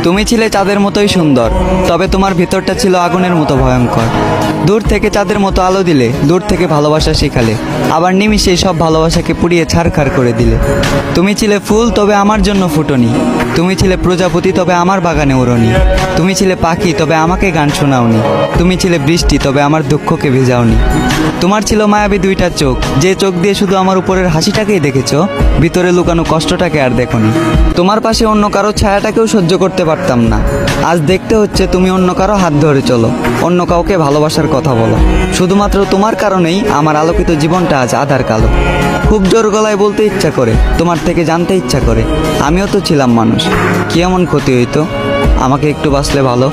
তুমি ছিলে চাঁদের মতোই সুন্দর, তবে তোমার ভিতরটা ছিল আগুনের মতো ভয়ঙ্কর। দূর থেকে চাঁদের মতো আলো দিলে, দূর থেকে ভালোবাসা শেখালে, আবার নিমিষে সব ভালোবাসাকে পুড়িয়ে ছারখার করে দিলে। তুমি ছিলে ফুল, তবে আমার জন্য ফুটনি। তুমি ছিলে প্রজাপতি, তবে আমার বাগানে ওড়নি। তুমি ছিলে পাখি, তবে আমাকে গান শোনাওনি। তুমি ছিলে বৃষ্টি, তবে আমার দুঃখকে ভেজাওনি। তোমার ছিল মায়াবী দুইটা চোখ, যে চোখ দিয়ে শুধু আমার উপরের হাসিটাকেই দেখেছো, ভিতরে লুকানো কষ্টটাকে আর দেখোনি। তোমার পাশে অন্য কারো ছায়াটাকেও সহ্য করতে পারতাম না। আজ দেখতে হচ্ছে তুমি অন্য কারো হাত ধরে চলো, অন্য কাউকে ভালোবাসার কথা বলো। শুধুমাত্র তোমার কারণেই আমার আলোকিত জীবনটা আজ আধার কালো। খুব জোর গলায় বলতে ইচ্ছা করে, তোমার থেকে জানতে ইচ্ছা করে, আমিও তো ছিলাম মানুষ। কি এমন ক্ষতি হইতো আমাকে একটু বাঁচলে ভালো।